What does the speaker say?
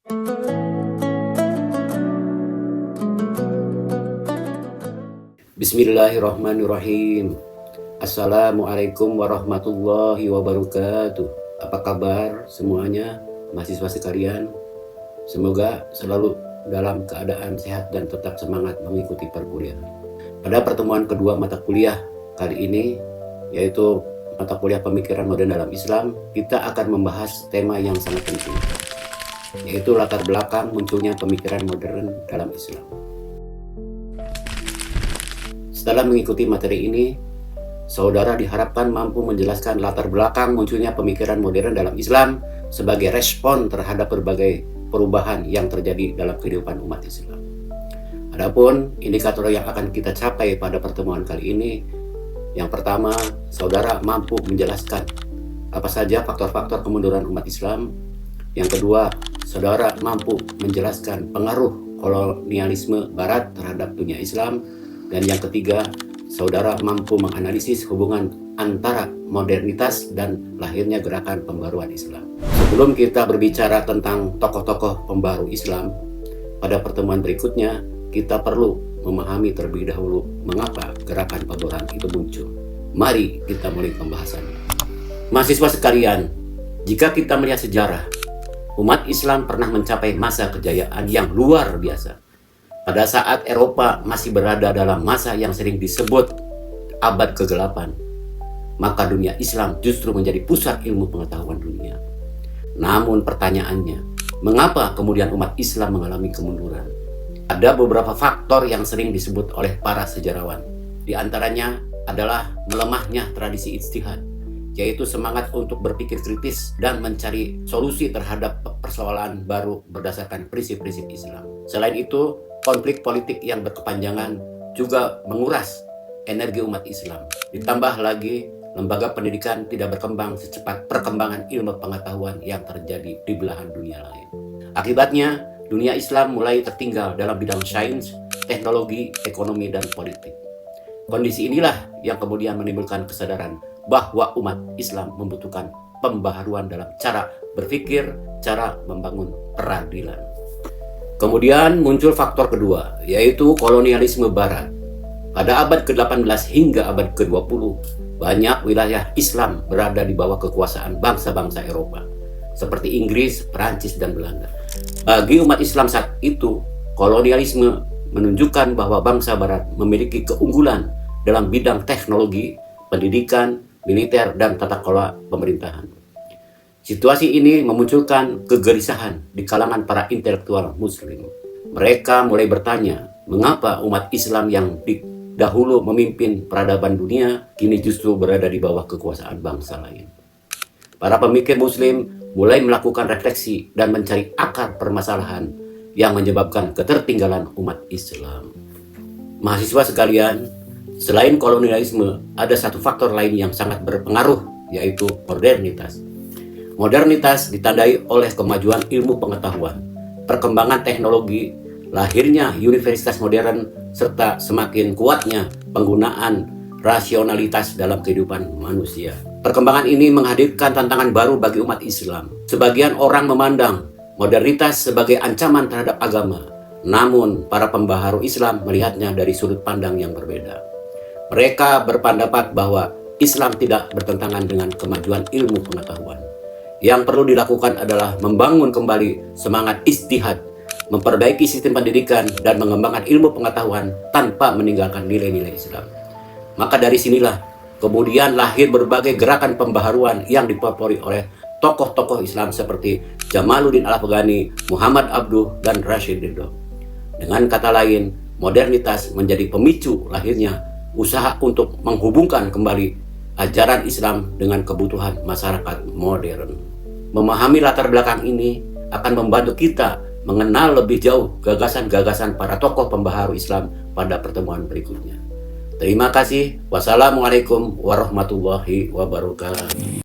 Bismillahirrahmanirrahim. Assalamualaikum warahmatullahi wabarakatuh. Apa kabar semuanya, mahasiswa sekalian? Semoga selalu dalam keadaan sehat dan tetap semangat mengikuti perkuliahan. Pada pertemuan kedua mata kuliah kali ini, yaitu mata kuliah pemikiran modern dalam Islam, kita akan membahas tema yang sangat penting, yaitu latar belakang munculnya pemikiran modern dalam Islam. Setelah mengikuti materi ini, saudara diharapkan mampu menjelaskan latar belakang munculnya pemikiran modern dalam Islam sebagai respon terhadap berbagai perubahan yang terjadi dalam kehidupan umat Islam. Adapun indikator yang akan kita capai pada pertemuan kali ini, yang pertama, saudara mampu menjelaskan apa saja faktor-faktor kemunduran umat Islam. Yang kedua, saudara mampu menjelaskan pengaruh kolonialisme Barat terhadap dunia Islam. Dan yang ketiga, saudara mampu menganalisis hubungan antara modernitas dan lahirnya gerakan pembaruan Islam. Sebelum kita berbicara tentang tokoh-tokoh pembaru Islam, pada pertemuan berikutnya kita perlu memahami terlebih dahulu mengapa gerakan pembaruan itu muncul. Mari kita mulai pembahasannya. Mahasiswa sekalian, jika kita melihat sejarah, umat Islam pernah mencapai masa kejayaan yang luar biasa. Pada saat Eropa masih berada dalam masa yang sering disebut abad kegelapan, maka dunia Islam justru menjadi pusat ilmu pengetahuan dunia. Namun pertanyaannya, mengapa kemudian umat Islam mengalami kemunduran? Ada beberapa faktor yang sering disebut oleh para sejarawan. Di antaranya adalah melemahnya tradisi ijtihad, yaitu semangat untuk berpikir kritis dan mencari solusi terhadap persoalan baru berdasarkan prinsip-prinsip Islam. Selain itu, konflik politik yang berkepanjangan juga menguras energi umat Islam. Ditambah lagi, lembaga pendidikan tidak berkembang secepat perkembangan ilmu pengetahuan yang terjadi di belahan dunia lain. Akibatnya, dunia Islam mulai tertinggal dalam bidang sains, teknologi, ekonomi, dan politik. Kondisi inilah yang kemudian menimbulkan kesadaran bahwa umat Islam membutuhkan pembaharuan dalam cara berpikir, cara membangun peradilan. Kemudian muncul faktor kedua, yaitu kolonialisme Barat. Pada abad ke-18 hingga abad ke-20, banyak wilayah Islam berada di bawah kekuasaan bangsa-bangsa Eropa, seperti Inggris, Perancis, dan Belanda. Bagi umat Islam saat itu, kolonialisme menunjukkan bahwa bangsa Barat memiliki keunggulan dalam bidang teknologi, pendidikan, militer, dan tata kelola pemerintahan. Situasi ini memunculkan kegelisahan di kalangan para intelektual muslim. Mereka mulai bertanya, mengapa umat Islam yang dahulu memimpin peradaban dunia kini justru berada di bawah kekuasaan bangsa lain. Para pemikir muslim mulai melakukan refleksi dan mencari akar permasalahan yang menyebabkan ketertinggalan umat Islam. Mahasiswa sekalian, selain kolonialisme, ada satu faktor lain yang sangat berpengaruh, yaitu modernitas. Modernitas ditandai oleh kemajuan ilmu pengetahuan, perkembangan teknologi, lahirnya universitas modern, serta semakin kuatnya penggunaan rasionalitas dalam kehidupan manusia. Perkembangan ini menghadirkan tantangan baru bagi umat Islam. Sebagian orang memandang modernitas sebagai ancaman terhadap agama, namun para pembaharu Islam melihatnya dari sudut pandang yang berbeda. Mereka berpendapat bahwa Islam tidak bertentangan dengan kemajuan ilmu pengetahuan. Yang perlu dilakukan adalah membangun kembali semangat ijtihad, memperbaiki sistem pendidikan, dan mengembangkan ilmu pengetahuan tanpa meninggalkan nilai-nilai Islam. Maka dari sinilah kemudian lahir berbagai gerakan pembaharuan yang dipelopori oleh tokoh-tokoh Islam seperti Jamaluddin Al-Afghani, Muhammad Abduh, dan Rashid Ridho. Dengan kata lain, modernitas menjadi pemicu lahirnya usaha untuk menghubungkan kembali ajaran Islam dengan kebutuhan masyarakat modern. Memahami latar belakang ini akan membantu kita mengenal lebih jauh gagasan-gagasan para tokoh pembaharu Islam pada pertemuan berikutnya. Terima kasih. Wassalamualaikum warahmatullahi wabarakatuh.